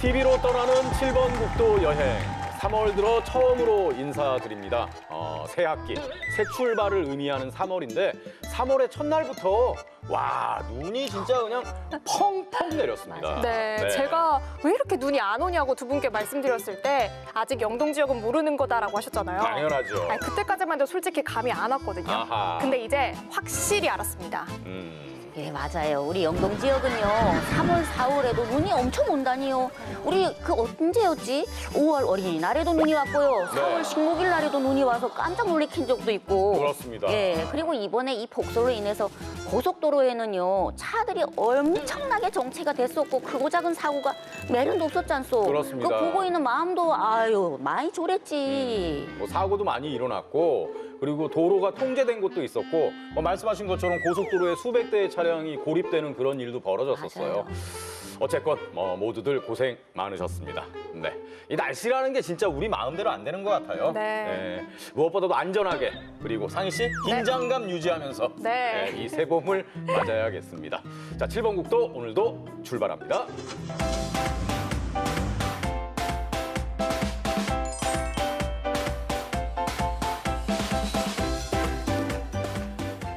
TV로 떠나는 7번 국도 여행. 3월 들어 처음으로 인사드립니다. 새 학기, 새 출발을 의미하는 3월인데 3월의 첫날부터 와, 눈이 진짜 그냥 펑펑 내렸습니다. 네, 제가 왜 이렇게 눈이 안 오냐고 두 분께 말씀드렸을 때 아직 영동 지역은 모르는 거다라고 하셨잖아요. 당연하죠. 아니, 그때까지만 해도 솔직히 감이 안 왔거든요. 아하. 근데 이제 확실히 알았습니다. 예, 맞아요. 우리 영동 지역은요, 3월, 4월에도 눈이 엄청 온다니요. 우리 그 언제였지? 5월 어린이날에도 눈이 왔고요. 4월 식목일 날에도 눈이 와서 깜짝 놀래킨 적도 있고. 그렇습니다. 예, 그리고 이번에 이 폭설로 인해서 고속도로에는요, 차들이 엄청나게 정체가 됐었고, 크고 작은 사고가 매련도 없었지 않소? 그렇습니다. 그거 보고 있는 마음도, 아유, 많이 졸했지. 뭐 사고도 많이 일어났고 그리고 도로가 통제된 곳도 있었고 말씀하신 것처럼 고속도로에 수백 대의 차량이 고립되는 그런 일도 벌어졌었어요. 맞아요. 어쨌건 모두들 고생 많으셨습니다. 네, 이 날씨라는 게 진짜 우리 마음대로 안 되는 것 같아요. 네. 무엇보다도 안전하게 그리고 상희 씨 긴장감 유지하면서 네. 이 새봄을 맞아야겠습니다. 자, 7번 국도 오늘도 출발합니다.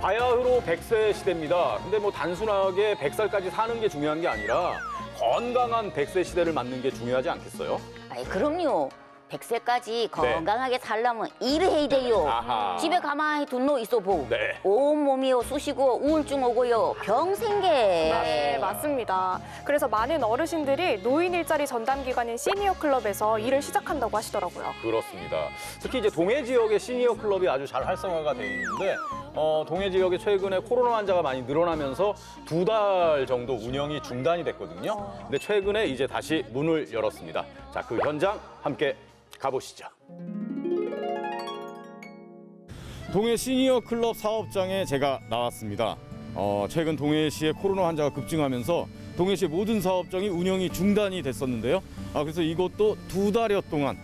바야흐로 100세 시대입니다. 근데 단순하게 100살까지 사는 게 중요한 게 아니라 건강한 100세 시대를 맞는 게 중요하지 않겠어요? 아이, 그럼요. 100세까지 건강하게 살려면 일을 해야 돼요. 아하. 집에 가만히 둔노 있어 보. 네. 온몸이요 쑤시고 우울증 오고요. 병 생겨. 네, 맞습니다. 그래서 많은 어르신들이 노인 일자리 전담 기관인 시니어 클럽에서 일을 시작한다고 하시더라고요. 그렇습니다. 특히 이제 동해 지역의 시니어 클럽이 아주 잘 활성화가 돼 있는데 동해 지역에 최근에 코로나 환자가 많이 늘어나면서 2달 정도 운영이 중단이 됐거든요. 근데 최근에 이제 다시 문을 열었습니다. 자, 그 현장 함께 가보시죠. 동해 시니어 클럽 사업장에 제가 나왔습니다. 최근 동해시의 코로나 환자가 급증하면서 동해시의 모든 사업장이 운영이 중단이 됐었는데요. 그래서 이것도 2달여 동안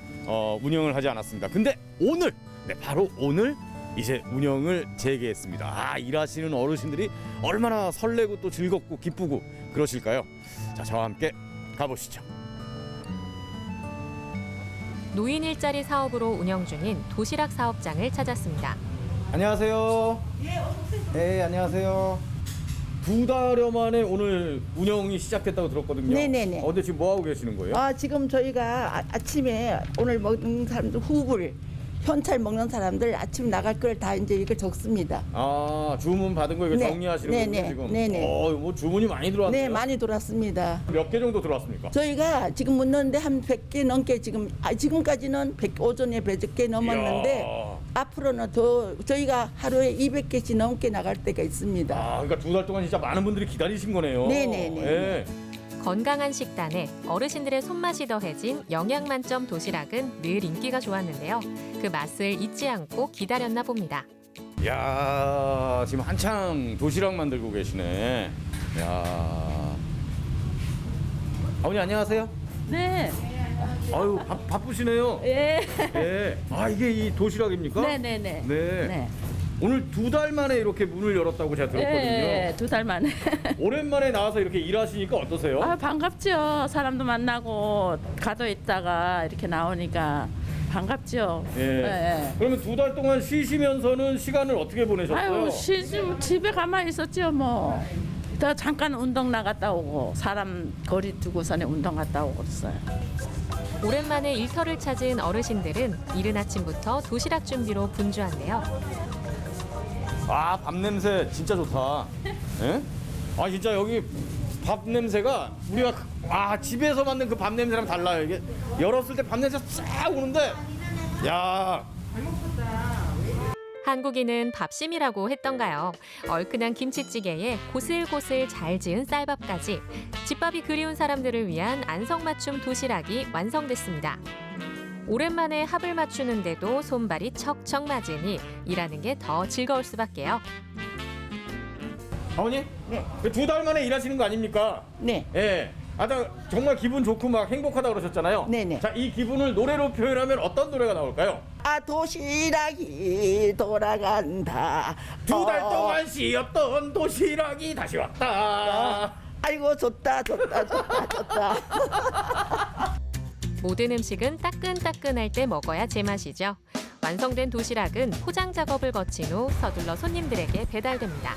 운영을 하지 않았습니다. 근데 오늘, 바로 오늘 이제 운영을 재개했습니다. 일하시는 어르신들이 얼마나 설레고 또 즐겁고 기쁘고 그러실까요? 자, 저와 함께 가보시죠. 노인 일자리 사업으로 운영 중인 도시락 사업장을 찾았습니다. 안녕하세요. 네, 안녕하세요. 2달여 만에 오늘 운영이 시작됐다고 들었거든요. 네네네. 근데 지금 뭐 하고 계시는 거예요? 지금 저희가 아침에 오늘 먹는 사람들 후불 현찰 먹는 사람들 아침 나갈 걸 다 이제 이걸 적습니다. 주문 받은 거 이거 네. 정리하시는 네네. 거죠 지금? 네네. 뭐 주문이 많이 들어왔네요. 네, 많이 들어왔습니다. 몇 개 정도 들어왔습니까? 저희가 지금 못 넣는데 한 100개 넘게 지금까지는 오전에 100개 넘었는데 이야. 앞으로는 더 저희가 하루에 200개씩 넘게 나갈 때가 있습니다. 그러니까 2달 동안 진짜 많은 분들이 기다리신 거네요. 네네네. 예. 건강한 식단에 어르신들의 손맛이 더해진 영양 만점 도시락은 늘 인기가 좋았는데요. 그 맛을 잊지 않고 기다렸나 봅니다. 야, 지금 한창 도시락 만들고 계시네. 야. 어머니 안녕하세요. 네. 아유, 바쁘시네요. 예. 예. 이게 이 도시락입니까? 네네네. 네. 오늘 2달 만에 이렇게 문을 열었다고 제가 들었거든요. 예, 2달 만에. 오랜만에 나와서 이렇게 일하시니까 어떠세요? 반갑죠. 사람도 만나고 가도 있다가 이렇게 나오니까 반갑죠. 예. 그러면 2달 동안 쉬시면서는 시간을 어떻게 보내셨어요? 집에 가만히 있었죠, 뭐. 더 잠깐 운동 나갔다 오고 사람 거리 두고서는 운동 갔다 오고 그랬어요. 오랜만에 일터를 찾은 어르신들은 이른 아침부터 도시락 준비로 분주한데요. 밥 냄새 진짜 좋다. 예? 진짜 여기 밥 냄새가 우리가 집에서 만든 그 밥 냄새랑 달라요. 이게 열었을 때 밥 냄새 싹 오는데, 야. 한국인은 밥심이라고 했던가요? 얼큰한 김치찌개에 고슬고슬 잘 지은 쌀밥까지 집밥이 그리운 사람들을 위한 안성맞춤 도시락이 완성됐습니다. 오랜만에 합을 맞추는데도 손발이 척척 맞으니 일하는 게 더 즐거울 수밖에요. 어머니? 네. 2달 만에 일하시는 거 아닙니까? 네. 예. 정말 기분 좋고 막 행복하다 그러셨잖아요. 네네. 자, 이 기분을 노래로 표현하면 어떤 노래가 나올까요? 도시락이 돌아간다. 2달 동안 쉬었던 도시락이 다시 왔다. 아이고 좋다. 모든 음식은 따끈따끈할 때 먹어야 제맛이죠. 완성된 도시락은 포장 작업을 거친 후 서둘러 손님들에게 배달됩니다.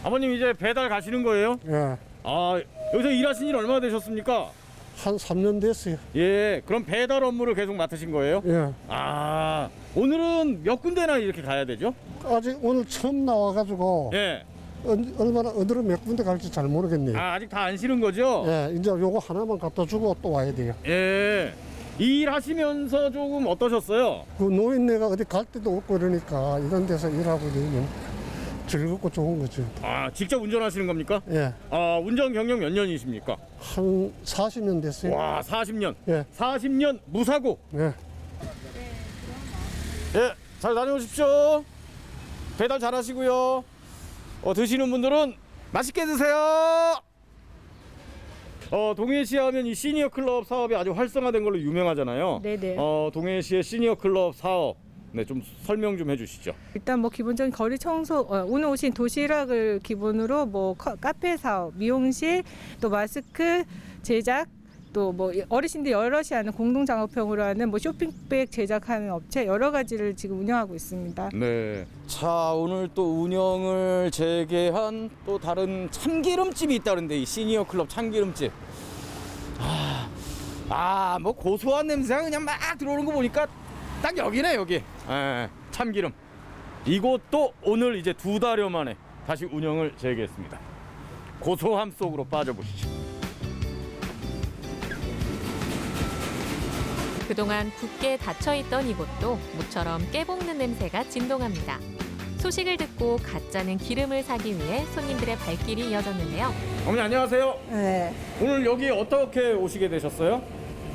아버님 이제 배달 가시는 거예요? 예, 아, 여기서 일하신 지 얼마나 되셨습니까? 한 3년 됐어요. 예, 그럼 배달 업무를 계속 맡으신 거예요? 예, 아, 오늘은 몇 군데나 이렇게 가야 되죠? 아직 오늘 처음 나와가지고 예. 얼마나 어디로 몇 군데 갈지 잘 모르겠네요. 아, 아직 다 안 쉬는 거죠? 예, 이제 요거 하나만 갖다 주고 또 와야 돼요. 예. 일하시면서 조금 어떠셨어요? 그 노인네가 어디 갈 데도 없고 이러니까 이런 데서 일하고 이러면 즐겁고 좋은 거죠. 아, 직접 운전하시는 겁니까? 예, 아, 운전 경력 몇 년이십니까? 한 40년 됐어요. 와, 40년. 예, 40년 무사고. 예. 예, 잘 다녀오십시오. 배달 잘 하시고요. 드시는 분들은 맛있게 드세요. 동해시 하면 이 시니어 클럽 사업이 아주 활성화된 걸로 유명하잖아요. 네네. 동해시의 시니어 클럽 사업, 네, 좀 설명 좀 해주시죠. 일단 뭐 기본적인 거리 청소, 오늘 오신 도시락을 기본으로 뭐 카페 사업, 미용실, 또 마스크 제작, 또 뭐 어르신들 여럿이 하는 공동 작업형으로 하는 뭐 쇼핑백 제작하는 업체 여러 가지를 지금 운영하고 있습니다. 네. 자, 오늘 또 운영을 재개한 또 다른 참기름집이 있다는데 이 시니어 클럽 참기름집. 뭐 고소한 냄새가 그냥 막 들어오는 거 보니까 딱 여기네 여기. 예, 참기름. 이곳도 오늘 이제 2달여 만에 다시 운영을 재개했습니다. 고소함 속으로 빠져보시죠. 그동안 굳게 닫혀있던 이곳도 모처럼 깨볶는 냄새가 진동합니다. 소식을 듣고 가짜는 기름을 사기 위해 손님들의 발길이 이어졌는데요. 어머니 안녕하세요. 네. 오늘 여기 어떻게 오시게 되셨어요?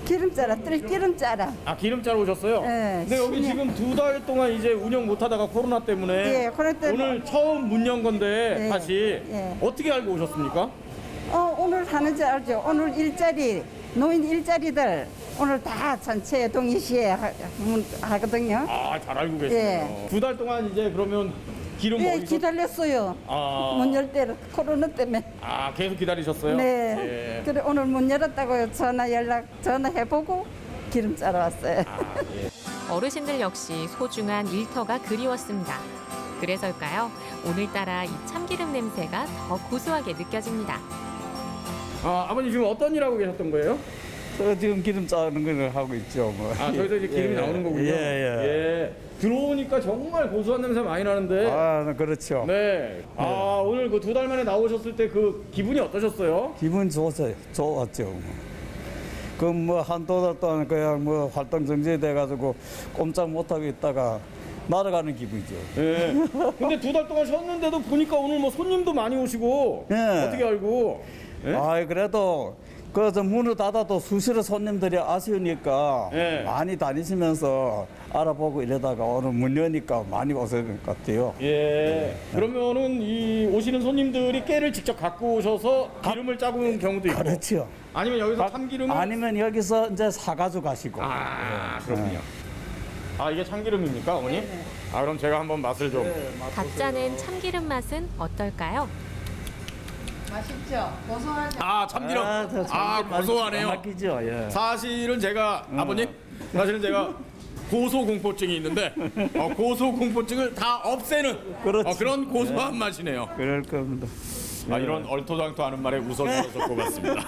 기름짜라 들기름짜라. 아, 기름짜러 오셨어요? 네, 근데 여기 신기해. 지금 2달 동안 이제 운영 못하다가 코로나 때문에 예, 코로나 때문에. 오늘 처음 문 연 건데 예, 다시 예. 어떻게 알고 오셨습니까? 오늘 하는 줄 알죠. 오늘 일자리 노인 일자리들 오늘 다 전체 동해시에 하거든요. 아, 잘 알고 계시네요. 예. 2달 동안 이제 그러면 기름 예, 어디서 기다렸어요. 아, 문 열 때로 코로나 때문에. 계속 기다리셨어요? 네. 예. 그래 오늘 문 열었다고요. 전화해보고 기름 짜러 왔어요. 어르신들 역시 소중한 일터가 그리웠습니다. 그래서일까요? 오늘따라 이 참기름 냄새가 더 고소하게 느껴집니다. 아버님 지금 어떤 일 하고 계셨던 거예요? 저 지금 기름 짜는 걸 하고 있죠. 뭐. 저기서 이제 기름이 예, 나오는 거군요. 예. 들어오니까 정말 고소한 냄새 많이 나는데. 그렇죠. 네. 오늘 그 2달 만에 나오셨을 때 그 기분이 어떠셨어요? 기분 좋았어요. 좋았죠. 그 뭐 한두 달 동안 그냥 뭐 활동 정지돼 가지고 꼼짝 못 하고 있다가 날아가는 기분이죠. 예. 근데 2달 동안 쉬었는데도 보니까 오늘 뭐 손님도 많이 오시고 예. 어떻게 알고? 예? 그래도 그저 문을 닫아도 수시로 손님들이 아쉬우니까 예. 많이 다니시면서 알아보고 이러다가 오늘 문 여니까 많이 오실 것 같아요. 예. 그러면은 이 오시는 손님들이 깨를 직접 갖고 오셔서 기름을 짜고 온 경우도 있고. 그렇죠. 아니면 여기서 참기름을 아니면 여기서 이제 사가지고 가시고. 그렇군요. 이게 참기름입니까, 어머니? 그럼 제가 한번 맛을 좀. 가짜는 참기름 맛은 어떨까요? 맛있죠? 고소하죠? 참기름. 저 참기름 고소하네요. 맡기죠. 예. 사실은 제가 아버님, 사실은 제가 고소 공포증이 있는데 고소 공포증을 다 없애는 그렇지. 그런 고소한 맛이네요. 그럴 겁니다. 이런 얼토당토하는 말에 웃어주셔서 고맙습니다.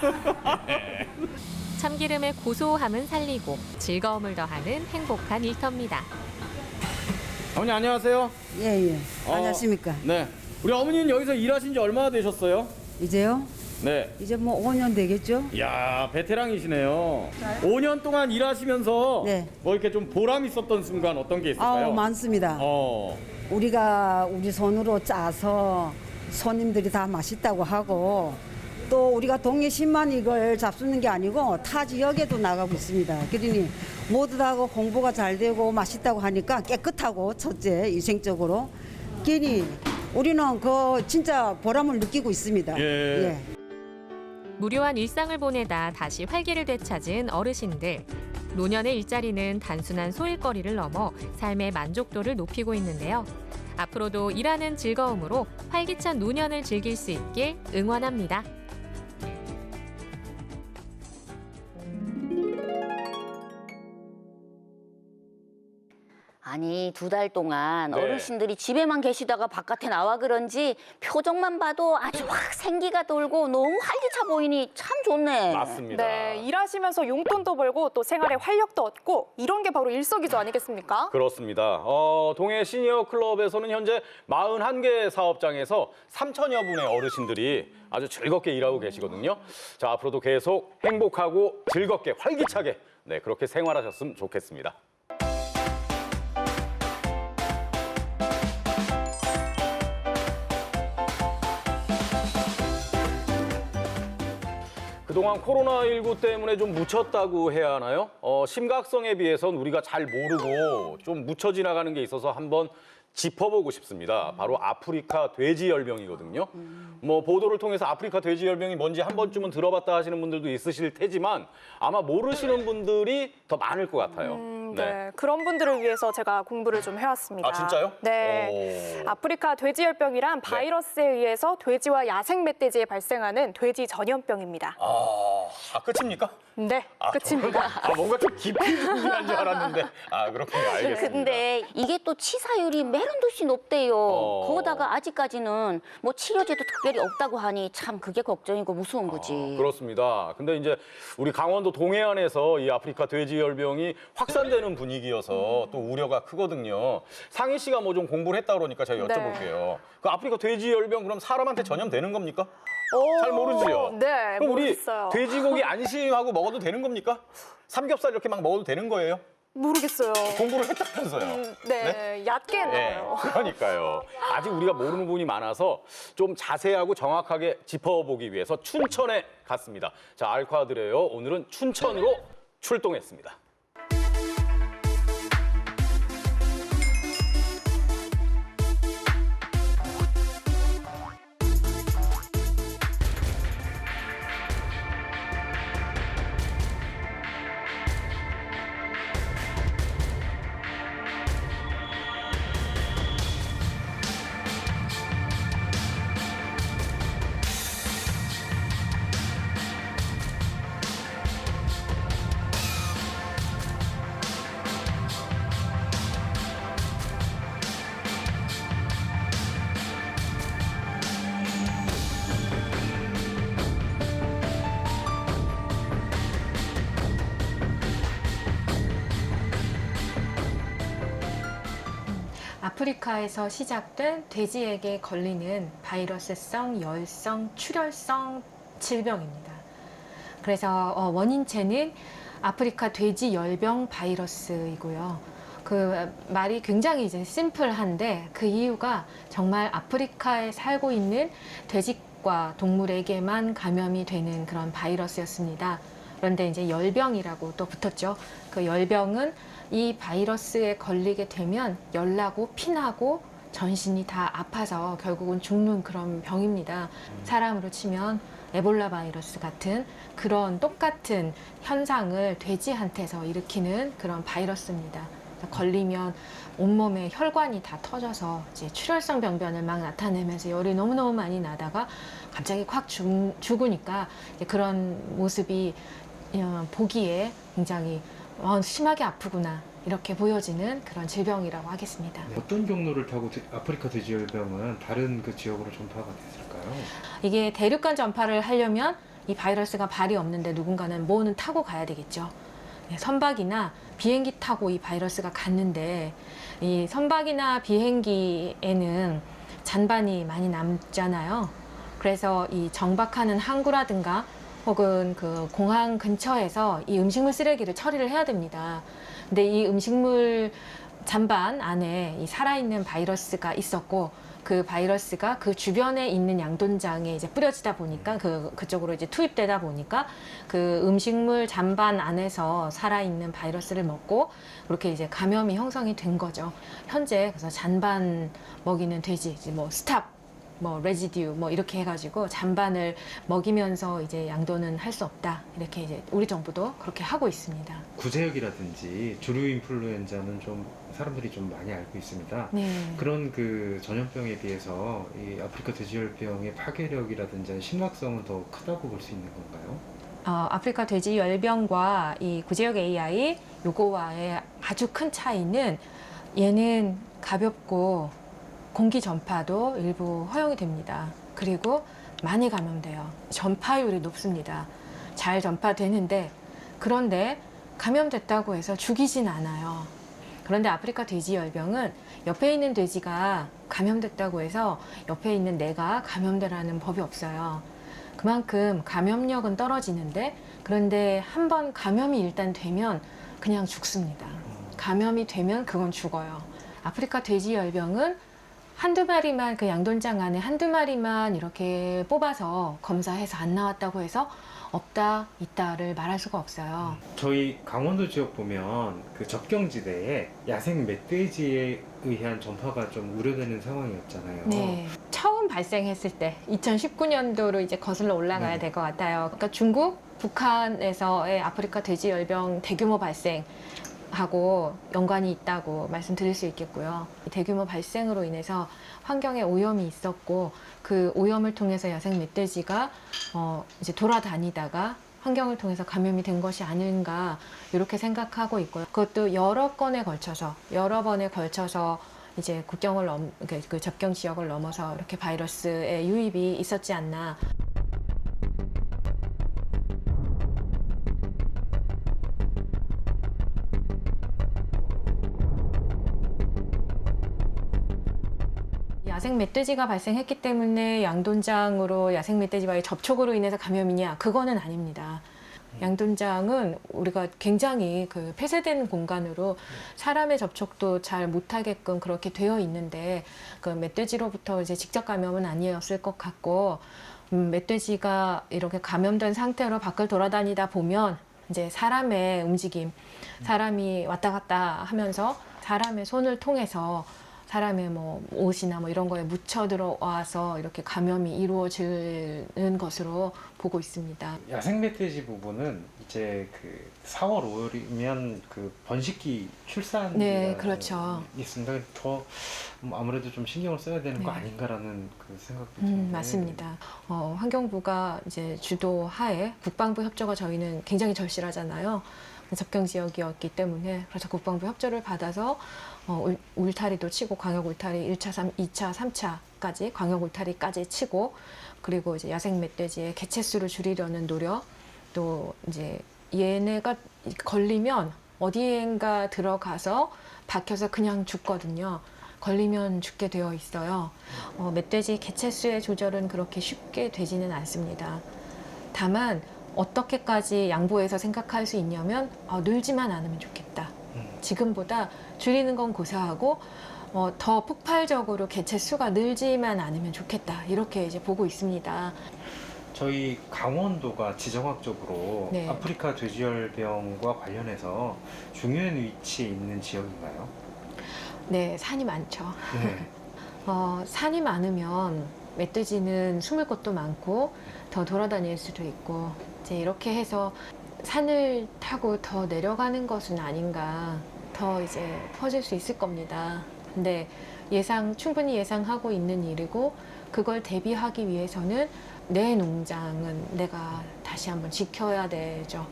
참기름의 고소함은 살리고 즐거움을 더하는 행복한 일터입니다. 어머니 안녕하세요. 예. 안녕하십니까. 네. 우리 어머니는 여기서 일하신 지 얼마나 되셨어요? 이제요? 네. 이제 뭐 5년 되겠죠? 이야, 베테랑이시네요. 5년 동안 일하시면서 네. 뭐 이렇게 좀 보람 있었던 순간 어떤 게 있을까요? 많습니다. 우리가 우리 손으로 짜서 손님들이 다 맛있다고 하고 또 우리가 동해시만 이걸 잡수는 게 아니고 타 지역에도 나가고 있습니다. 그러니 모두 다 홍보가 잘 되고 맛있다고 하니까 깨끗하고 첫째 위생적으로 그러니 우리는 그 진짜 보람을 느끼고 있습니다. 예. 무료한 일상을 보내다 다시 활기를 되찾은 어르신들. 노년의 일자리는 단순한 소일거리를 넘어 삶의 만족도를 높이고 있는데요. 앞으로도 일하는 즐거움으로 활기찬 노년을 즐길 수 있길 응원합니다. 아니 2달 동안 네. 어르신들이 집에만 계시다가 바깥에 나와 그런지 표정만 봐도 아주 확 생기가 돌고 너무 활기차 보이니 참 좋네. 맞습니다. 네, 일하시면서 용돈도 벌고 또 생활에 활력도 얻고 이런 게 바로 일석이조 아니겠습니까? 그렇습니다. 동해 시니어 클럽에서는 현재 41개 사업장에서 3천여 분의 어르신들이 아주 즐겁게 일하고 계시거든요. 자, 앞으로도 계속 행복하고 즐겁게 활기차게 네, 그렇게 생활하셨으면 좋겠습니다. 그동안 코로나19 때문에 좀 묻혔다고 해야 하나요? 심각성에 비해선 우리가 잘 모르고 좀 묻혀 지나가는 게 있어서 한번 짚어보고 싶습니다. 바로 아프리카 돼지열병이거든요. 뭐 보도를 통해서 아프리카 돼지열병이 뭔지 한 번쯤은 들어봤다 하시는 분들도 있으실 테지만 아마 모르시는 분들이 더 많을 것 같아요. 네, 그런 분들을 위해서 제가 공부를 좀 해왔습니다. 아, 진짜요? 네. 오. 아프리카 돼지열병이란 바이러스에 의해서 돼지와 야생 멧돼지에 발생하는 돼지 전염병입니다. 끝입니까? 네, 끝입니다. 뭔가 좀 깊이 준비한 줄 알았는데. 그렇군요. 알겠습니다. 근데 이게 또 치사율이 매런 듯이 높대요. 거기다가 아직까지는 뭐 치료제도 특별히 없다고 하니 참 그게 걱정이고 무서운 거지. 그렇습니다. 근데 이제 우리 강원도 동해안에서 이 아프리카 돼지열병이 확산되는 분위기여서 또 우려가 크거든요. 상희 씨가 뭐 좀 공부를 했다 그러니까 제가 여쭤볼게요. 그 아프리카 돼지열병 그럼 사람한테 전염되는 겁니까? 잘 모르지요? 네, 그럼 모르겠어요. 우리 돼지고기 안심하고 먹어도 되는 겁니까? 삼겹살 이렇게 막 먹어도 되는 거예요? 모르겠어요. 공부를 했다면서요. 네, 얕게 했나요? 그러니까요. 아직 우리가 모르는 부분이 많아서 좀 자세하고 정확하게 짚어보기 위해서 춘천에 갔습니다. 자, 알카드레요. 오늘은 춘천으로 출동했습니다. 아프리카에서 시작된 돼지에게 걸리는 바이러스성, 열성, 출혈성 질병입니다. 그래서 원인체는 아프리카 돼지 열병 바이러스이고요. 그 말이 굉장히 이제 심플한데 그 이유가 정말 아프리카에 살고 있는 돼지과 동물에게만 감염이 되는 그런 바이러스였습니다. 그런데 이제 열병이라고 또 붙었죠. 그 열병은 이 바이러스에 걸리게 되면 열나고 피나고 전신이 다 아파서 결국은 죽는 그런 병입니다. 사람으로 치면 에볼라 바이러스 같은 그런 똑같은 현상을 돼지한테서 일으키는 그런 바이러스입니다. 걸리면 온몸에 혈관이 다 터져서 이제 출혈성 병변을 막 나타내면서 열이 너무너무 많이 나다가 갑자기 확 죽으니까 이제 그런 모습이 보기에 굉장히 심하게 아프구나 이렇게 보여지는 그런 질병이라고 하겠습니다. 어떤 경로를 타고 아프리카 돼지열병은 다른 그 지역으로 전파가 됐을까요? 이게 대륙간 전파를 하려면 이 바이러스가 발이 없는데 누군가는 뭐는 타고 가야 되겠죠. 선박이나 비행기 타고 이 바이러스가 갔는데 이 선박이나 비행기에는 잔반이 많이 남잖아요. 그래서 이 정박하는 항구라든가 혹은 그 공항 근처에서 이 음식물 쓰레기를 처리를 해야 됩니다. 근데 이 음식물 잔반 안에 이 살아있는 바이러스가 있었고 그 바이러스가 그 주변에 있는 양돈장에 이제 뿌려지다 보니까 그쪽으로 이제 투입되다 보니까 그 음식물 잔반 안에서 살아있는 바이러스를 먹고 그렇게 이제 감염이 형성이 된 거죠. 현재 그래서 잔반 먹이는 돼지, 뭐 스탑 뭐 레지듀 뭐 이렇게 해가지고 잔반을 먹이면서 이제 양도는 할 수 없다. 이렇게 이제 우리 정부도 그렇게 하고 있습니다. 구제역이라든지 조류 인플루엔자는 좀 사람들이 좀 많이 알고 있습니다. 네. 그런 그 전염병에 비해서 이 아프리카 돼지열병의 파괴력이라든지 심각성은 더 크다고 볼 수 있는 건가요? 아프리카 돼지 열병과 이 구제역 AI 요거와의 아주 큰 차이는 얘는 가볍고 공기 전파도 일부 허용이 됩니다. 그리고 많이 감염돼요. 전파율이 높습니다. 잘 전파되는데 그런데 감염됐다고 해서 죽이진 않아요. 그런데 아프리카 돼지열병은 옆에 있는 돼지가 감염됐다고 해서 옆에 있는 내가 감염되라는 법이 없어요. 그만큼 감염력은 떨어지는데 그런데 한번 감염이 일단 되면 그냥 죽습니다. 감염이 되면 그건 죽어요. 아프리카 돼지열병은 한두 마리만 그 양돈장 안에 한두 마리만 이렇게 뽑아서 검사해서 안 나왔다고 해서 없다 있다를 말할 수가 없어요. 저희 강원도 지역 보면 그 접경지대에 야생 멧돼지에 의한 전파가 좀 우려되는 상황이었잖아요. 네. 처음 발생했을 때 2019년도로 이제 거슬러 올라가야 네. 될 것 같아요. 그러니까 중국, 북한에서의 아프리카 돼지열병 대규모 발생하고 연관이 있다고 말씀드릴 수 있겠고요. 대규모 발생으로 인해서 환경에 오염이 있었고 그 오염을 통해서 야생 멧돼지가 이제 돌아다니다가 환경을 통해서 감염이 된 것이 아닌가 이렇게 생각하고 있고요. 그것도 여러 번에 걸쳐서 이제 국경을 그 접경 지역을 넘어서 이렇게 바이러스의 유입이 있었지 않나. 야생 멧돼지가 발생했기 때문에 양돈장으로 야생 멧돼지와의 접촉으로 인해서 감염이냐? 그거는 아닙니다. 양돈장은 우리가 굉장히 그 폐쇄된 공간으로 사람의 접촉도 잘 못하게끔 그렇게 되어 있는데 그 멧돼지로부터 이제 직접 감염은 아니었을 것 같고 멧돼지가 이렇게 감염된 상태로 밖을 돌아다니다 보면 이제 사람의 움직임, 사람이 왔다 갔다 하면서 사람의 손을 통해서 사람의 뭐 옷이나 뭐 이런 거에 묻혀 들어와서 이렇게 감염이 이루어지는 것으로 보고 있습니다. 야생 멧돼지 부분은 이제 그 4월 5월이면 그 번식기 출산이 네, 그렇죠. 있습니다. 더 아무래도 좀 신경을 써야 되는 거 네. 아닌가라는 그 생각도 드는데. 맞습니다. 환경부가 이제 주도하에 국방부 협조가 저희는 굉장히 절실하잖아요. 접경 지역이었기 때문에 그래서 국방부 협조를 받아서 울타리도 치고 광역 울타리 1차, 2차, 3차까지 광역 울타리까지 치고 그리고 이제 야생 멧돼지의 개체수를 줄이려는 노력 또 이제 얘네가 걸리면 어디엔가 들어가서 박혀서 그냥 죽거든요. 걸리면 죽게 되어 있어요. 멧돼지 개체수의 조절은 그렇게 쉽게 되지는 않습니다. 다만 어떻게까지 양보해서 생각할 수 있냐면 늘지만 않으면 좋겠다. 지금보다 줄이는 건 고사하고 더 폭발적으로 개체 수가 늘지만 않으면 좋겠다. 이렇게 이제 보고 있습니다. 저희 강원도가 지정학적으로 네. 아프리카 돼지열병과 관련해서 중요한 위치에 있는 지역인가요? 네, 산이 많죠. 네. 산이 많으면 멧돼지는 숨을 곳도 많고 더 돌아다닐 수도 있고 이제 이렇게 해서 산을 타고 더 내려가는 것은 아닌가. 더 이제 퍼질 수 있을 겁니다. 근데 충분히 예상하고 있는 일이고 그걸 대비하기 위해서는 내 농장은 내가 다시 한번 지켜야 되죠.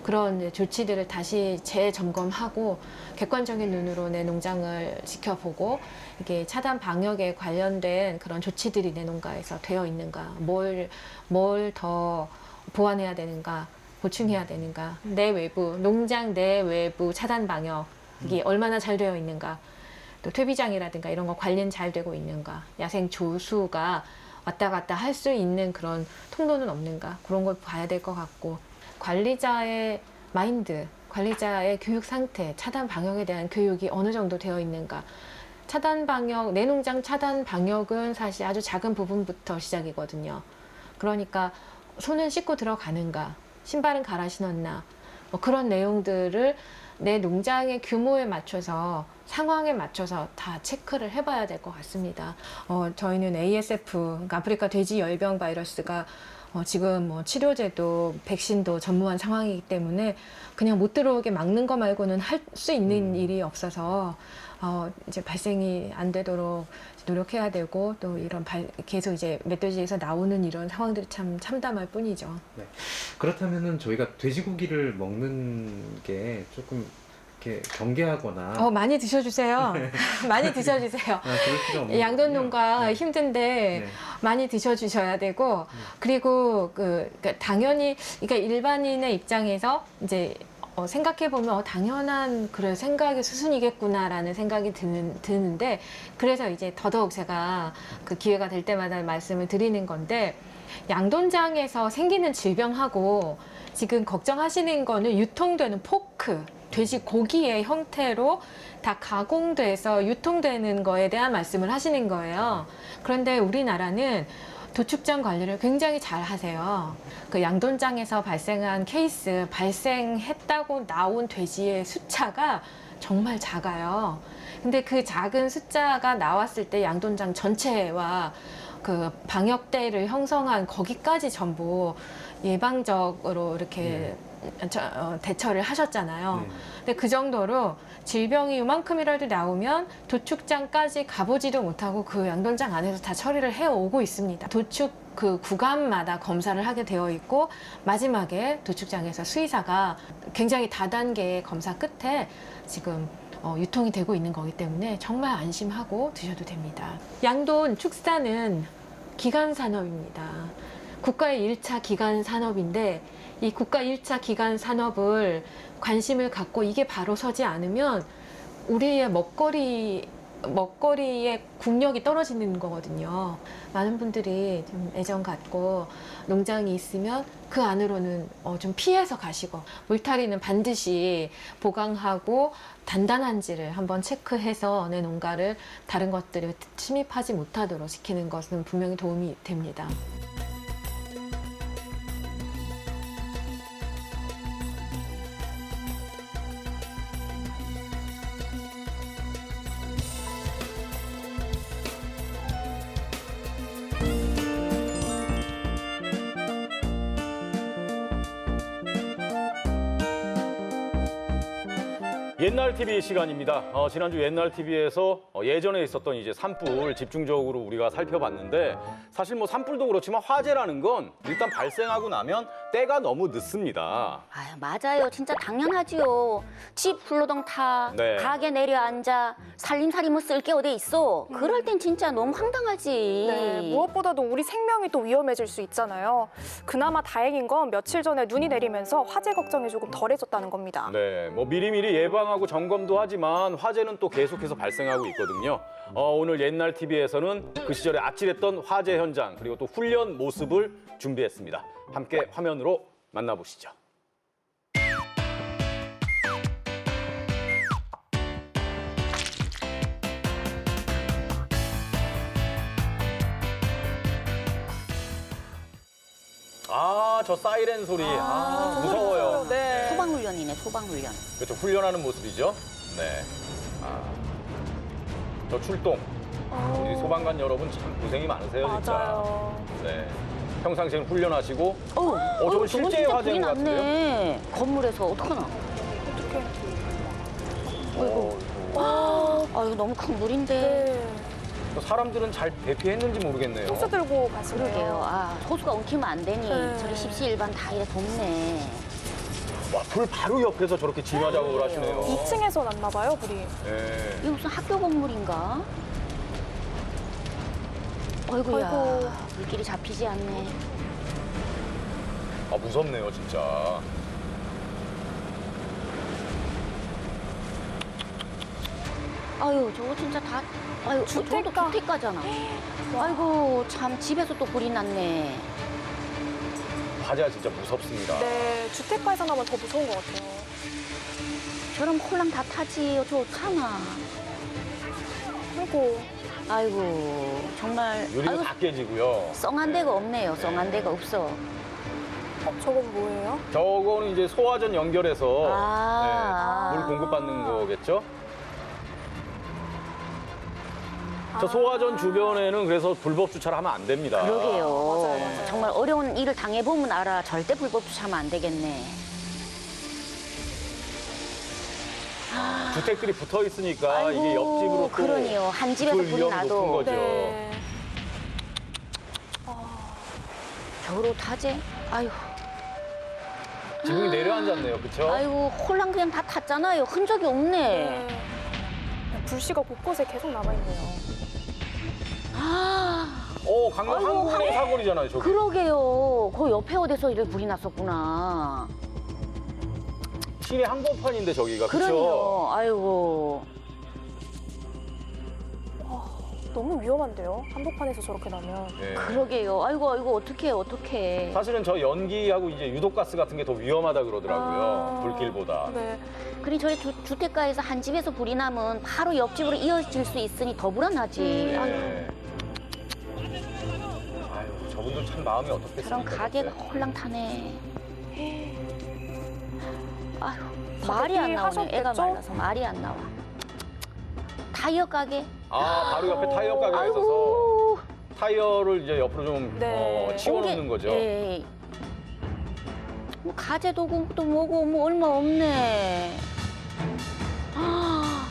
그런 조치들을 다시 재점검하고 객관적인 눈으로 내 농장을 지켜보고 이게 차단 방역에 관련된 그런 조치들이 내 농가에서 되어 있는가, 뭘 더 보완해야 되는가, 보충해야 되는가, 농장 내 외부 차단 방역이 얼마나 잘 되어 있는가, 또 퇴비장이라든가 이런 거 관련 잘 되고 있는가, 야생 조수가 왔다 갔다 할 수 있는 그런 통로는 없는가, 그런 걸 봐야 될 것 같고, 관리자의 마인드, 관리자의 교육 상태, 차단 방역에 대한 교육이 어느 정도 되어 있는가. 차단 방역, 내 농장 차단 방역은 사실 아주 작은 부분부터 시작이거든요. 그러니까 손은 씻고 들어가는가, 신발은 갈아 신었나, 그런 내용들을 내 농장의 규모에 맞춰서 상황에 맞춰서 다 체크를 해봐야 될 것 같습니다. 저희는 ASF, 그러니까 아프리카 돼지 열병 바이러스가 지금 뭐 치료제도 백신도 전무한 상황이기 때문에 그냥 못 들어오게 막는 거 말고는 할 수 있는 일이 없어서 이제 발생이 안 되도록 노력해야 되고 또 이런 계속 이제 멧돼지에서 나오는 이런 상황들이 참 참담할 뿐이죠. 네. 그렇다면은 저희가 돼지고기를 먹는 게 조금 이렇게 경계하거나 많이 드셔주세요. 많이 드셔주세요. 그럴 필요 없는 양돈 거군요. 농가 네. 힘든데 네. 많이 드셔주셔야 되고 그리고 그러니까 당연히 그러니까 일반인의 입장에서 이제 생각해 보면 당연한 그래 생각의 수순이겠구나라는 생각이 드는데 그래서 이제 더더욱 제가 그 기회가 될 때마다 말씀을 드리는 건데 양돈장에서 생기는 질병하고 지금 걱정하시는 거는 유통되는 포크 돼지 고기의 형태로 다 가공돼서 유통되는 거에 대한 말씀을 하시는 거예요. 그런데 우리나라는 도축장 관리를 굉장히 잘 하세요. 그 양돈장에서 발생한 케이스, 발생했다고 나온 돼지의 숫자가 정말 작아요. 근데 그 작은 숫자가 나왔을 때 양돈장 전체와 그 방역대를 형성한 거기까지 전부 예방적으로 이렇게 대처를 하셨잖아요. 근데 그 정도로 질병이 이만큼이라도 나오면 도축장까지 가보지도 못하고 그 양돈장 안에서 다 처리를 해오고 있습니다. 도축 그 구간마다 검사를 하게 되어 있고 마지막에 도축장에서 수의사가 굉장히 다단계의 검사 끝에 지금 유통이 되고 있는 거기 때문에 정말 안심하고 드셔도 됩니다. 양돈 축사는 기간 산업입니다. 국가의 1차 기간 산업인데 이 국가 1차 기간 산업을 관심을 갖고 이게 바로 서지 않으면 우리의 먹거리의 국력이 떨어지는 거거든요. 많은 분들이 좀 애정 갖고 농장이 있으면 그 안으로는 좀 피해서 가시고 물타리는 반드시 보강하고 단단한지를 한번 체크해서 내 농가를 다른 것들이 침입하지 못하도록 지키는 것은 분명히 도움이 됩니다. 옛날 TV 시간입니다. 지난주 옛날 TV에서 예전에 있었던 이제 산불 집중적으로 우리가 살펴봤는데 사실 뭐 산불도 그렇지만 화재라는 건 일단 발생하고 나면 때가 너무 늦습니다. 아유, 맞아요. 진짜 당연하지요. 집 불로덩 타, 네. 가게 내려앉아, 살림살이 뭐 쓸 게 어디 있어. 그럴 땐 진짜 너무 황당하지. 네, 무엇보다도 우리 생명이 또 위험해질 수 있잖아요. 그나마 다행인 건 며칠 전에 눈이 내리면서 화재 걱정이 조금 덜해졌다는 겁니다. 네, 뭐 미리미리 예방하고 점검도 하지만 화재는 또 계속해서 발생하고 있거든요. 오늘 옛날 TV에서는 그 시절에 아찔했던 화재 현장 그리고 또 훈련 모습을 준비했습니다. 함께 화면으로 만나보시죠. 저 사이렌 소리. 무서워요. 네. 소방훈련이네, 소방훈련. 그렇죠. 훈련하는 모습이죠. 네. 저 출동. 우리 소방관 여러분 참 고생이 많으세요, 진짜. 맞아요. 네. 평상시엔 훈련하시고. 저건 저건 실제 진짜 화재인 불이 것 같은데요? 났네. 건물에서 어떡하나. 어떡해. 아이고. 아이고, 너무 큰 물인데. 네. 사람들은 잘 대피했는지 모르겠네요. 호스 들고 가시네요. 그러게요. 호수가 엉키면 안 되니. 네. 저리 십시일반 다 이래 덥네. 와, 불 바로 옆에서 저렇게 진화 작업을 하시네요. 2층에서 났나 봐요, 불이. 네. 이게 무슨 학교 건물인가? 어이구야, 아이고. 불길이 잡히지 않네. 무섭네요, 진짜. 아유, 저거 진짜 다, 아유, 저것도 주택가. 주택가잖아. 아이고, 참, 집에서 또 불이 났네. 화재가 진짜 무섭습니다. 네, 주택가에서 나면 더 무서운 것 같아요. 저럼 콜랑 다 타지, 저 타나. 아이고. 아이고, 정말. 유리도 아이고, 다 깨지고요. 썽한 데가 없네요, 썽한 데가 없어. 저건 뭐예요? 저거는 이제 소화전 연결해서 아. 물 공급받는 거겠죠? 저 소화전 주변에는 그래서 불법 주차를 하면 안 됩니다. 그러게요. 맞아요. 정말 어려운 일을 당해보면 알아. 절대 불법 주차하면 안 되겠네. 주택들이 붙어 있으니까 아이고, 이게 옆집으로 또 그러네요. 한 집에서 불 불이 위험이 나도. 높은 거죠. 네. 겨울옷 하재? 아유, 지붕이 내려앉았네요, 그렇죠? 아이고, 홀랑 그냥 다 탔잖아요. 흔적이 없네. 네. 불씨가 곳곳에 계속 남아있네요. 아, 강남 아이고, 한국은행 사거리잖아요, 저기. 그러게요. 그 옆에 어디서 이렇게 불이 났었구나. 시내 한복판인데 저기가, 그렇죠? 그러네요. 아이고. 너무 위험한데요? 한복판에서 저렇게 나면. 네. 그러게요. 아이고, 아이고, 어떡해. 사실은 저 연기하고 이제 유독가스 같은 게 더 위험하다 그러더라고요. 불길보다. 네. 그래, 저희 주택가에서 한 집에서 불이 나면 바로 옆집으로 이어질 수 있으니 더 불안하지. 아이고, 네. 아유, 저분들 참 마음이 저런 어떻겠습니까? 가게가 그때? 홀랑 타네. 아휴, 다들 말이 안 나오네. 이해하셨겠죠? 애가 말라서 말이 안 나와. 타이어 가게? 바로 옆에 타이어 가게가 있어서 아이고. 타이어를 이제 옆으로 좀 네. 치워놓는 거죠. 예. 뭐 가재 도구도 뭐고 뭐 얼마 없네. 아,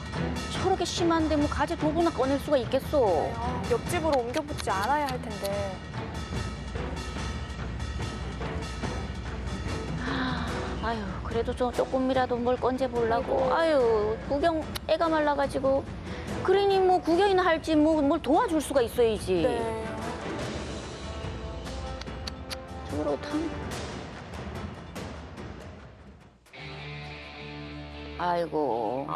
저렇게 심한데 뭐 가재 도구나 꺼낼 수가 있겠어. 옆집으로 옮겨 붙지 않아야 할 텐데. 아유, 그래도 조금이라도 뭘 건져 보려고. 아유, 구경 애가 말라가지고. 그러니 뭐 구경이나 할지 뭐 뭘 도와줄 수가 있어야지. 네. 저걸 어떡하나. 아이고.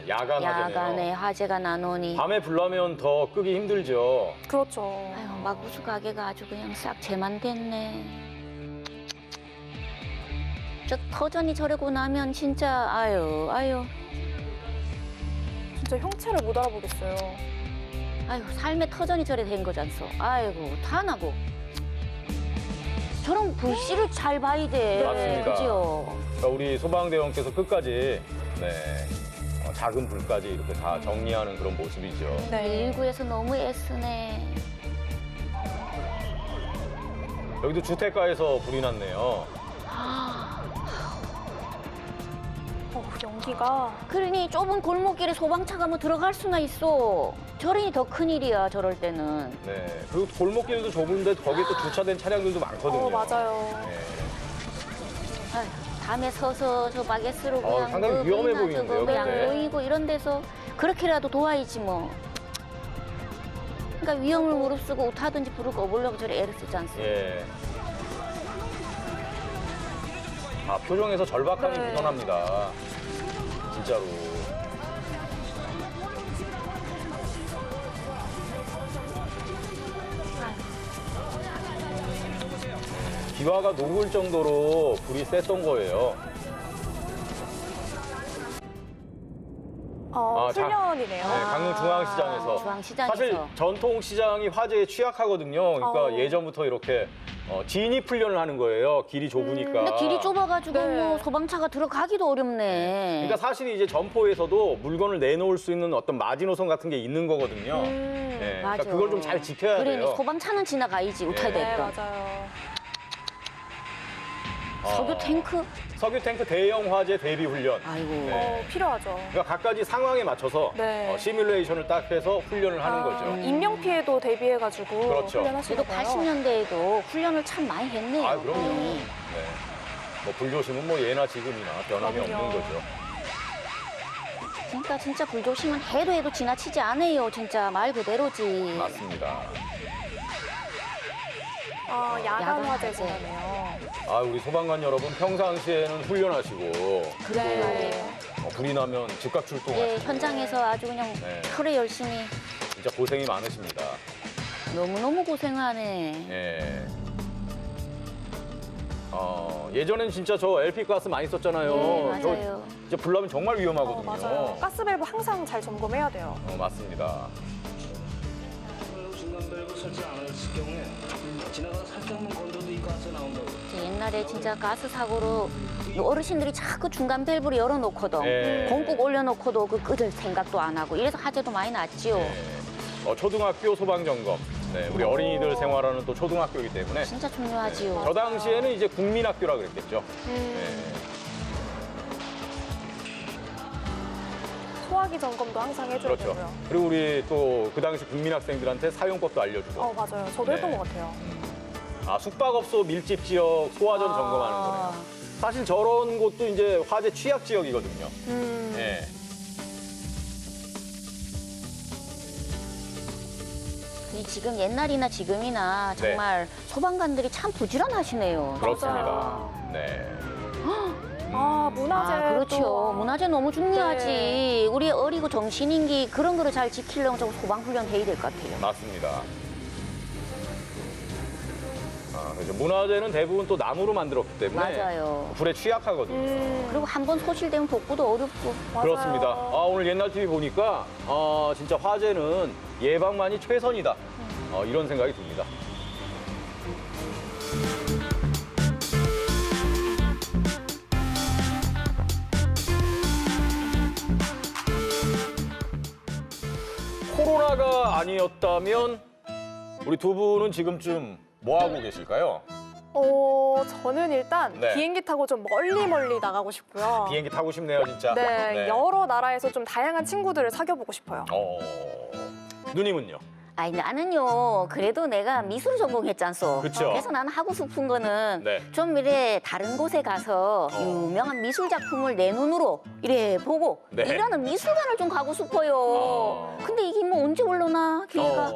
야간 화재네요. 야간에 화재가 나노니. 밤에 불나면 더 끄기 힘들죠. 그렇죠. 아유, 마구수 가게가 아주 그냥 싹 재만됐네. 저 터전이 저러고 나면 진짜 아유. 진짜 형체를 못 알아보겠어요. 아유, 삶의 터전이 저래 된 거잖소. 아이고, 다 나고. 저런 불씨를 잘 봐야 돼. 맞습니다. 그죠? 그러니까 우리 소방대원께서 끝까지 작은 불까지 이렇게 다 정리하는 그런 모습이죠. 네. 119에서 너무 애쓰네. 여기도 주택가에서 불이 났네요. 연기가. 그러니 좁은 골목길에 소방차가 뭐 들어갈 수나 있어. 저러니 더 큰일이야, 저럴 때는. 네. 그리고 골목길도 좁은데 거기에 또 주차된 차량들도 많거든요. 맞아요. 네. 아휴, 밤에 서서 저 바게스로 그냥 상당히 위험해 보이나 보이는데요, 저거 그냥 근데. 보이고 이런 데서 그렇게라도 도와야지 뭐. 그러니까 위험을 무릅쓰고 옷하든지 불을 꺼보려고 저래 애를 쓰지 않습니까? 예. 표정에서 절박함이 네. 묻어납니다. 진짜로. 기와가 녹을 정도로 불이 셌던 거예요. 훈련이네요. 네, 강릉 중앙시장에서. 중앙시장에서. 사실 전통시장이 화재에 취약하거든요. 그러니까 예전부터 이렇게 진입 훈련을 하는 거예요. 길이 좁으니까. 근데 길이 좁아가지고 네. 뭐 소방차가 들어가기도 어렵네. 그러니까 사실 이제 점포에서도 물건을 내놓을 수 있는 어떤 마지노선 같은 게 있는 거거든요. 네, 맞아. 그러니까 그걸 좀 잘 지켜야 그러니 돼요. 소방차는 지나가야지 우타야 네, 됐던. 맞아요. 석유 탱크? 석유 탱크 대형 화재 대비 훈련. 아이고. 네. 필요하죠. 그러니까 각가지 상황에 맞춰서 네. 시뮬레이션을 딱 해서 훈련을 하는 거죠. 인명 피해도 대비해가지고 그렇죠. 훈련하시는 그래도 거예요. 80년대에도 훈련을 참 많이 했네요. 아, 그럼요. 네. 뭐 불조심은 뭐 예나 지금이나 변함이 그럼요. 없는 거죠. 그러니까 진짜 불조심은 해도 지나치지 않아요. 진짜 말 그대로지. 맞습니다. 야간 야간 화재 화재. 보네요. 우리 소방관 여러분 평상시에는 훈련하시고 그래. 불이 나면 즉각 출동하시고 예, 현장에서 아주 그냥 네. 털에 열심히 진짜 고생이 많으십니다. 너무너무 고생하네. 예. 예전엔 진짜 저 LP 가스 많이 썼잖아요. 네, 맞아요. 이제 불 나면 정말 위험하거든요. 맞아요. 가스밸브 항상 잘 점검해야 돼요. 맞습니다. 옛날에 진짜 가스 사고로 어르신들이 자꾸 중간 밸브를 열어놓거든. 네. 공국 올려놓고도 그 끄질 생각도 안 하고 이래서 화재도 많이 났지요. 초등학교 소방 점검. 네, 우리 어린이들 생활하는 또 초등학교이기 때문에 진짜 중요하지요. 저 당시에는 이제 국민학교라 그랬겠죠. 네. 소화기 점검도 항상 해줘야 그렇죠. 되고요. 그리고 우리 또 그 당시 국민학생들한테 사용법도 알려주고. 맞아요. 저도 했던 것 같아요. 숙박업소 밀집 지역 소화전 점검하는 거예요. 사실 저런 곳도 이제 화재 취약 지역이거든요. 네. 지금 옛날이나 지금이나 정말 소방관들이 참 부지런하시네요. 그렇습니다. 네. 문화재. 그렇죠. 문화재 너무 중요하지. 우리 어리고 정신인기 그런 거를 잘 지키려면 좀 소방훈련 해야 될 것 같아요. 맞습니다. 그래서 문화재는 대부분 또 나무로 만들었기 때문에 맞아요. 불에 취약하거든요. 그리고 한 번 소실되면 복구도 어렵고. 그렇습니다. 오늘 옛날 TV 보니까 진짜 화재는 예방만이 최선이다. 이런 생각이 듭니다. 코로나가 아니었다면 우리 두 분은 지금쯤 뭐 하고 계실까요? 저는 일단 네. 비행기 타고 좀 멀리 나가고 싶고요. 비행기 타고 싶네요, 진짜. 네, 여러 나라에서 좀 다양한 친구들을 사귀어보고 싶어요. 누님은요? 아니 나는요 그래도 내가 미술 전공했잖소. 그쵸. 그래서 나는 하고 싶은 거는 네. 좀 이래 다른 곳에 가서 유명한 미술 작품을 내 눈으로 이래 보고 네. 일하는 미술관을 좀 가고 싶어요. 근데 이게 뭐 언제 올라나 기회가?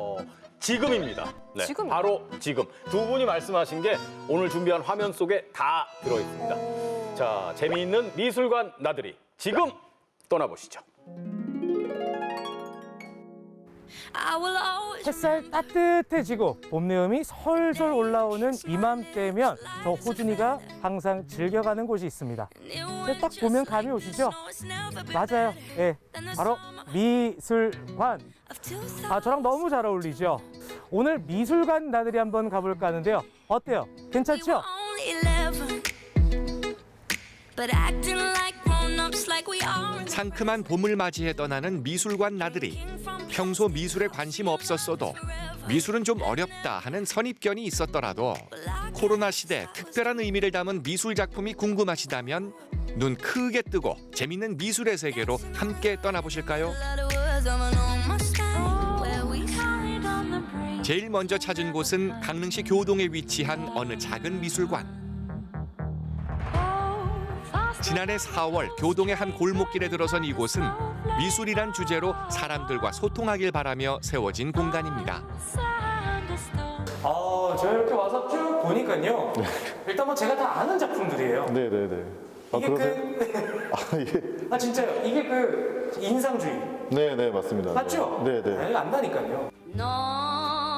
지금입니다. 네, 지금이요? 바로 지금. 두 분이 말씀하신 게 오늘 준비한 화면 속에 다 들어있습니다. 자, 재미있는 미술관 나들이 지금 떠나보시죠. 햇살 따뜻해지고 봄 내음이 솔솔 올라오는 이맘때면 저 호준이가 항상 즐겨가는 곳이 있습니다. 딱 보면 감이 오시죠? 맞아요. 예, 바로 미술관. 저랑 너무 잘 어울리죠? 오늘 미술관 나들이 한번 가볼까 하는데요. 어때요? 괜찮죠? 상큼한 봄을 맞이해 떠나는 미술관 나들이. 평소 미술에 관심 없었어도 미술은 좀 어렵다 하는 선입견이 있었더라도 코로나 시대 특별한 의미를 담은 미술 작품이 궁금하시다면 눈 크게 뜨고 재밌는 미술의 세계로 함께 떠나보실까요? 제일 먼저 찾은 곳은 강릉시 교동에 위치한 어느 작은 미술관. 지난해 4월 교동의 한 골목길에 들어선 이곳은 미술이란 주제로 사람들과 소통하길 바라며 세워진 공간입니다. 제가 이렇게 와서 쭉 보니까요. 일단 뭐 제가 다 아는 작품들이에요. 네네네. 이게 예. 진짜요. 이게 그 인상주의. 네네, 맞습니다. 맞죠? 네네. 안다니까요.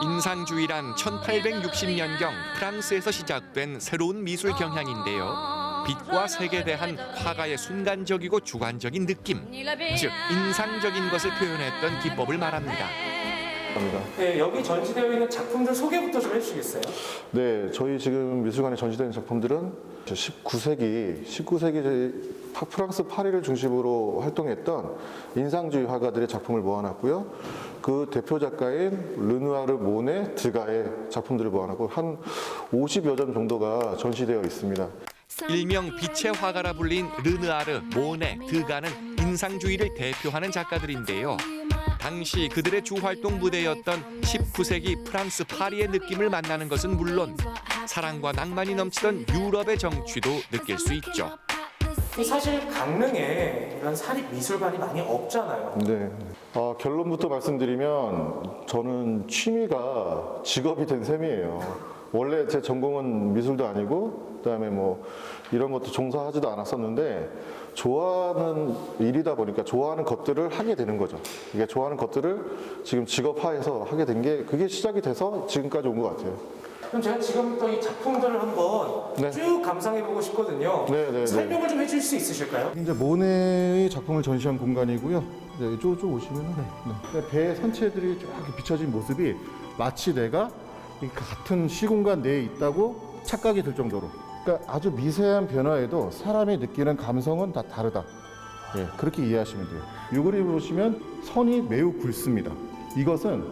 인상주의란 1860년경 프랑스에서 시작된 새로운 미술 경향인데요. 빛과 색에 대한 화가의 순간적이고 주관적인 느낌, 즉 인상적인 것을 표현했던 기법을 말합니다. 네, 여기 전시되어 있는 작품들 소개부터 좀 해주시겠어요? 네, 저희 지금 미술관에 전시되는 작품들은 19세기 프랑스 파리를 중심으로 활동했던 인상주의 화가들의 작품을 모아놨고요. 그 대표 작가인 르누아르, 모네, 드가의 작품들을 모아놨고 한 50여 점 정도가 전시되어 있습니다. 일명 빛의 화가라 불린 르누아르, 모네, 드가는 인상주의를 대표하는 작가들인데요. 당시 그들의 주활동 무대였던 19세기 프랑스 파리의 느낌을 만나는 것은 물론 사랑과 낭만이 넘치던 유럽의 정취도 느낄 수 있죠. 사실 강릉에 이런 사립 미술관이 많이 없잖아요. 네. 결론부터 말씀드리면 저는 취미가 직업이 된 셈이에요. 원래 제 전공은 미술도 아니고 그다음에 뭐 이런 것도 종사하지도 않았었는데 좋아하는 일이다 보니까 좋아하는 것들을 하게 되는 거죠. 이게 좋아하는 것들을 지금 직업화해서 하게 된 게 그게 시작이 돼서 지금까지 온 것 같아요. 그럼 제가 지금부터 이 작품들을 한번 쭉 감상해보고 싶거든요. 네네. 설명을 좀 해줄 수 있으실까요? 이제 모네의 작품을 전시한 공간이고요. 네, 이쪽 오시면 배 선체들이 쫙 비춰진 모습이 마치 내가 이 같은 시공간 내에 있다고 착각이 들 정도로. 그러니까 아주 미세한 변화에도 사람이 느끼는 감성은 다 다르다. 예, 그렇게 이해하시면 돼요. 이 그림 보시면 선이 매우 굵습니다. 이것은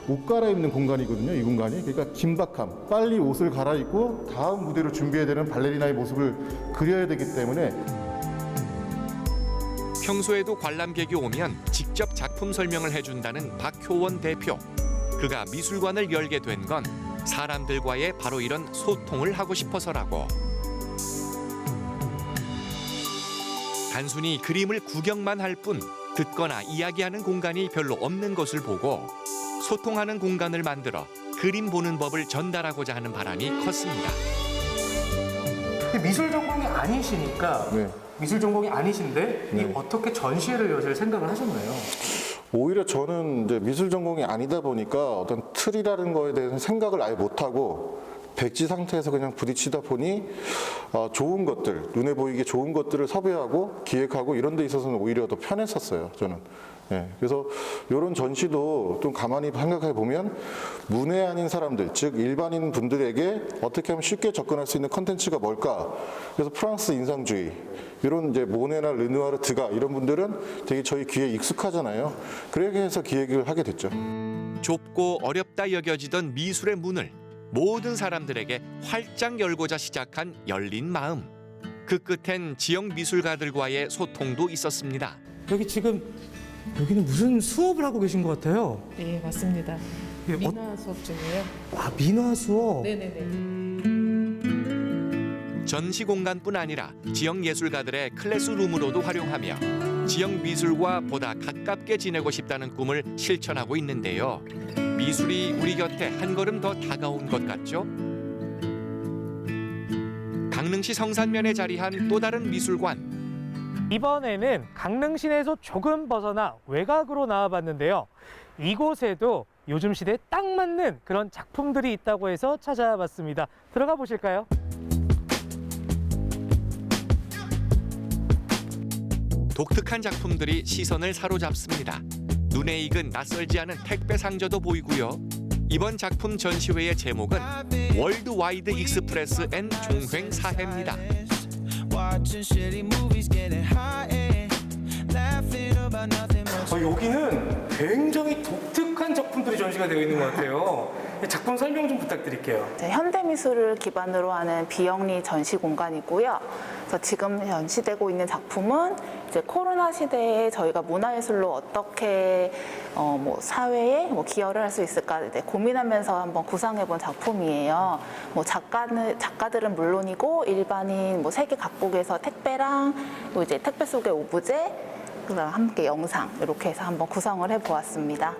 옷 갈아입는 공간이거든요. 이 공간이. 그러니까 긴박함, 빨리 옷을 갈아입고 다음 무대로 준비해야 되는 발레리나의 모습을 그려야 되기 때문에. 평소에도 관람객이 오면 직접 작품 설명을 해준다는 박효원 대표. 그가 미술관을 열게 된 건 사람들과의 바로 이런 소통을 하고 싶어서라고. 단순히 그림을 구경만 할 뿐 듣거나 이야기하는 공간이 별로 없는 것을 보고 소통하는 공간을 만들어 그림 보는 법을 전달하고자 하는 바람이 컸습니다. 미술 전공이 아니시니까 미술 전공이 아니신데 이 어떻게 전시회를 여실 생각을 하셨나요? 오히려 저는 이제 미술 전공이 아니다 보니까 어떤 틀이라는 거에 대해서 생각을 아예 못하고 백지 상태에서 그냥 부딪히다 보니 좋은 것들, 눈에 보이게 좋은 것들을 섭외하고 기획하고 이런 데 있어서는 오히려 더 편했었어요, 저는. 예, 그래서 이런 전시도 좀 가만히 생각해 보면 문외한인 사람들, 즉 일반인 분들에게 어떻게 하면 쉽게 접근할 수 있는 컨텐츠가 뭘까? 그래서 프랑스 인상주의, 이런 이제 모네나 르누아르, 드가 이런 분들은 되게 저희 귀에 익숙하잖아요. 그렇게 해서 기획을 하게 됐죠. 좁고 어렵다 여겨지던 미술의 문을 모든 사람들에게 활짝 열고자 시작한 열린 마음. 그 끝엔 지역 미술가들과의 소통도 있었습니다. 여기는 무슨 수업을 하고 계신 것 같아요? 네, 맞습니다. 민화 수업 중이에요. 아, 민화 수업? 네네네. 전시 공간뿐 아니라 지역 예술가들의 클래스룸으로도 활용하며 지역 미술과 보다 가깝게 지내고 싶다는 꿈을 실천하고 있는데요. 미술이 우리 곁에 한 걸음 더 다가온 것 같죠? 강릉시 성산면에 자리한 또 다른 미술관. 이번에는 강릉 시내에서 조금 벗어나 외곽으로 나와봤는데요. 이곳에도 요즘 시대에 딱 맞는 그런 작품들이 있다고 해서 찾아봤습니다. 들어가 보실까요? 독특한 작품들이 시선을 사로잡습니다. 눈에 익은 낯설지 않은 택배 상자도 보이고요. 이번 작품 전시회의 제목은 월드와이드 익스프레스 앤 종횡 사해입니다. 여기는 굉장히 독특한 작품들이 전시가 되어 있는 것 같아요. 작품 설명 좀 부탁드릴게요. 현대미술을 기반으로 하는 비영리 전시 공간이고요. 그래서 지금 전시되고 있는 작품은 이제 코로나 시대에 저희가 문화예술로 어떻게 사회에 기여를 할 수 있을까 고민하면서 한번 구상해본 작품이에요. 작가들은 물론이고 일반인 세계 각국에서 택배랑 또 이제 택배 속의 오브제, 그랑 함께 영상 이렇게 해서 한번 구성을 해보았습니다.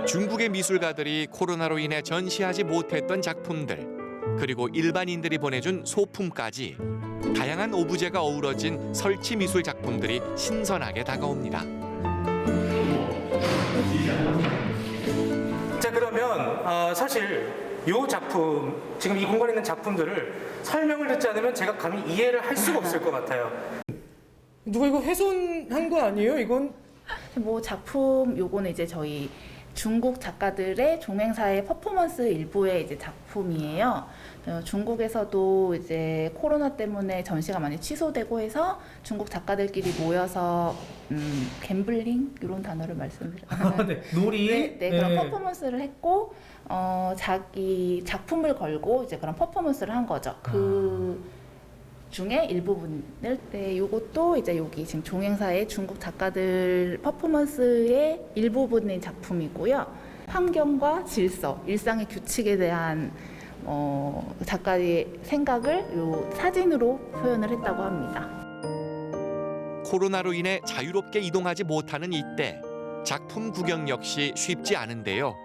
중국의 미술가들이 코로나로 인해 전시하지 못했던 작품들, 그리고 일반인들이 보내준 소품까지 다양한 오브제가 어우러진 설치 미술 작품들이 신선하게 다가옵니다. 자, 그러면 사실 이 작품, 지금 이 공간에 있는 작품들을 설명을 듣지 않으면 제가 감히 이해를 할 수가 없을 것 같아요. 누가 이거 훼손한 거 아니에요, 이건? 작품 요거는 이제 저희 중국 작가들의 종횡사의 퍼포먼스 일부의 이제 작품이에요. 중국에서도 이제 코로나 때문에 전시가 많이 취소되고 해서 중국 작가들끼리 모여서 갬블링 이런 단어를 말씀드려요. 네, 놀이. 그런 퍼포먼스를 했고 자기 작품을 걸고 이제 그런 퍼포먼스를 한 거죠. 그 중에 일부분을 요것도 이제 여기 지금 종횡사의 중국 작가들 퍼포먼스의 일부분인 작품이고요. 환경과 질서, 일상의 규칙에 대한 작가의 생각을 요 사진으로 표현을 했다고 합니다. 코로나로 인해 자유롭게 이동하지 못하는 이때 작품 구경 역시 쉽지 않은데요.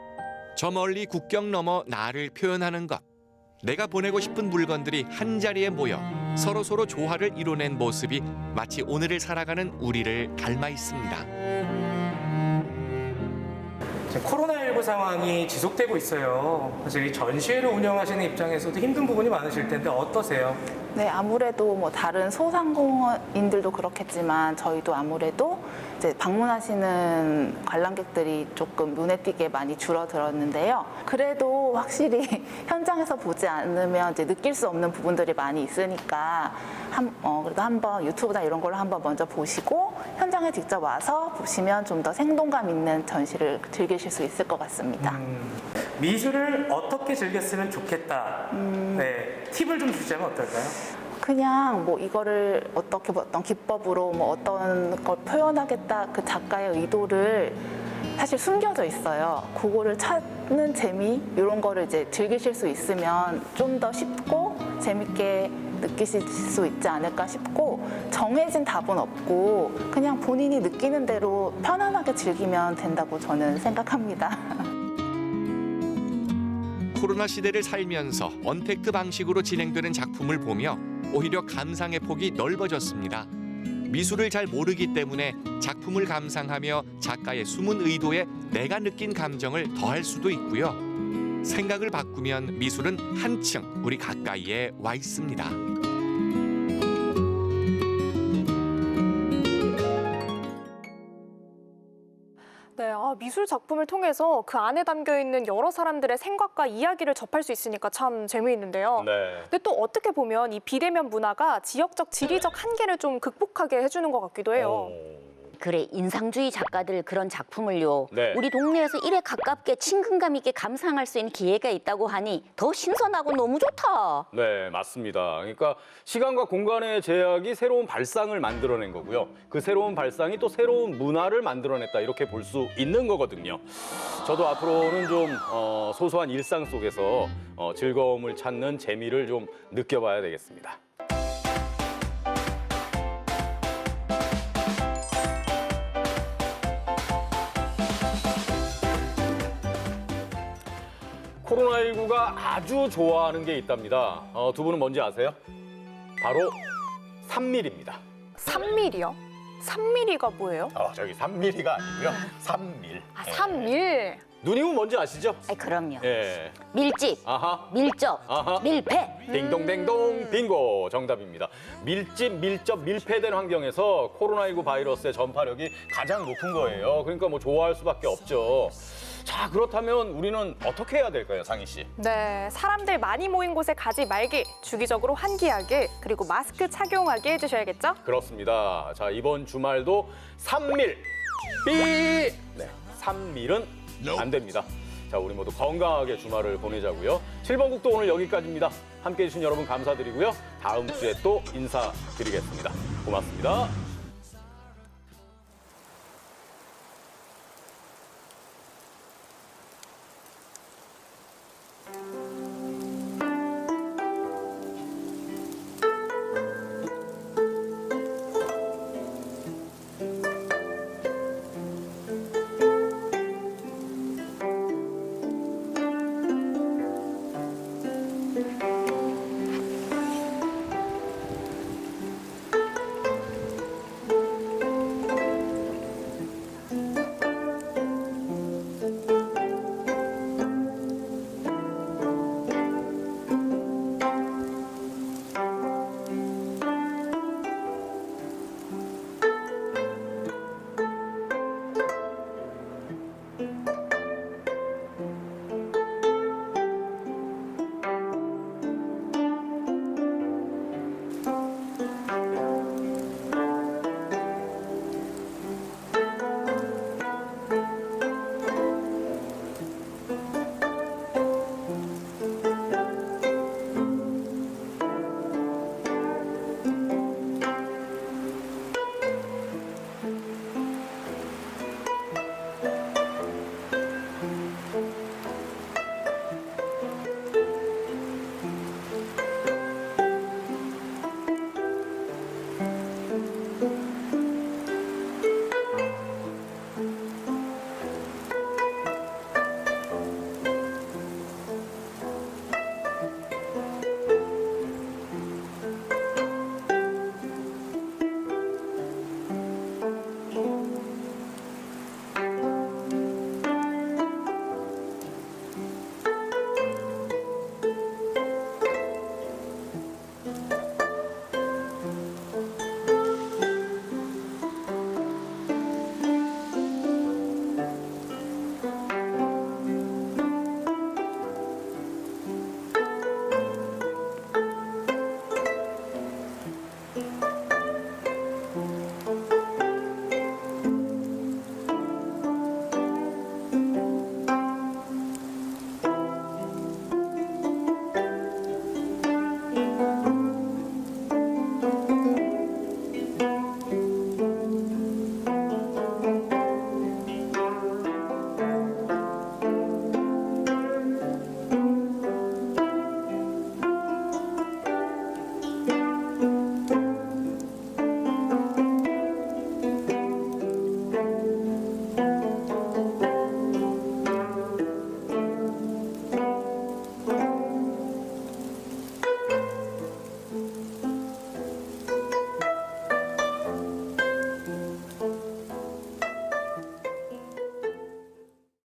저 멀리 국경 넘어 나를 표현하는 것. 내가 보내고 싶은 물건들이 한자리에 모여 서로서로 조화를 이뤄낸 모습이 마치 오늘을 살아가는 우리를 닮아 있습니다. 코로나19 상황이 지속되고 있어요. 사실 이 전시회를 운영하시는 입장에서도 힘든 부분이 많으실 텐데 어떠세요? 네, 아무래도 다른 소상공인들도 그렇겠지만 저희도 아무래도 이제 이제 방문하시는 관람객들이 조금 눈에 띄게 많이 줄어들었는데요. 그래도 확실히 현장에서 보지 않으면 이제 느낄 수 없는 부분들이 많이 있으니까 그래도 한번 유튜브나 이런 걸로 한번 먼저 보시고 현장에 직접 와서 보시면 좀 더 생동감 있는 전시를 즐기실 수 있을 것 같습니다. 미술을 어떻게 즐겼으면 좋겠다. 네, 팁을 좀 주자면 어떨까요? 그냥 뭐 이거를 어떻게 어떤 기법으로 뭐 어떤 걸 표현하겠다 그 작가의 의도를 사실 숨겨져 있어요. 그거를 찾는 재미 이런 거를 이제 즐기실 수 있으면 좀 더 쉽고 재밌게 느끼실 수 있지 않을까 싶고 정해진 답은 없고 그냥 본인이 느끼는 대로 편안하게 즐기면 된다고 저는 생각합니다. 코로나 시대를 살면서 언택트 방식으로 진행되는 작품을 보며 오히려 감상의 폭이 넓어졌습니다. 미술을 잘 모르기 때문에 작품을 감상하며 작가의 숨은 의도에 내가 느낀 감정을 더할 수도 있고요. 생각을 바꾸면 미술은 한층 우리 가까이에 와 있습니다. 네, 미술 작품을 통해서 그 안에 담겨 있는 여러 사람들의 생각과 이야기를 접할 수 있으니까 참 재미있는데요. 네. 근데 또 어떻게 보면 이 비대면 문화가 지역적, 지리적 한계를 좀 극복하게 해주는 것 같기도 해요. 그래, 인상주의 작가들 그런 작품을요. 네. 우리 동네에서 이래 가깝게 친근감 있게 감상할 수 있는 기회가 있다고 하니 더 신선하고 너무 좋다. 네, 맞습니다. 그러니까 시간과 공간의 제약이 새로운 발상을 만들어낸 거고요. 그 새로운 발상이 또 새로운 문화를 만들어냈다 이렇게 볼 수 있는 거거든요. 저도 앞으로는 좀 소소한 일상 속에서 즐거움을 찾는 재미를 좀 느껴봐야 되겠습니다. 코로나19가 아주 좋아하는 게 있답니다. 두 분은 뭔지 아세요? 바로 3밀입니다. 3밀이요? 3밀이가 뭐예요? 저기 3밀이가 아니고요. 3밀. 아, 3밀. 누님은 뭔지 아시죠? 그럼요. 예. 밀집, 아하. 밀접, 아하. 밀폐. 딩동댕동 빙고 정답입니다. 밀집, 밀접, 밀폐된 환경에서 코로나19 바이러스의 전파력이 가장 높은 거예요. 그러니까 뭐 좋아할 수밖에 없죠. 자, 그렇다면 우리는 어떻게 해야 될까요, 상희 씨? 네, 사람들 많이 모인 곳에 가지 말기, 주기적으로 환기하기, 그리고 마스크 착용하기 해주셔야겠죠? 그렇습니다. 자, 이번 주말도 3밀 삐! 네, 3밀은 안 됩니다. 자, 우리 모두 건강하게 주말을 보내자고요. 7번 국도 오늘 여기까지입니다. 함께해 주신 여러분 감사드리고요. 다음 주에 또 인사드리겠습니다. 고맙습니다.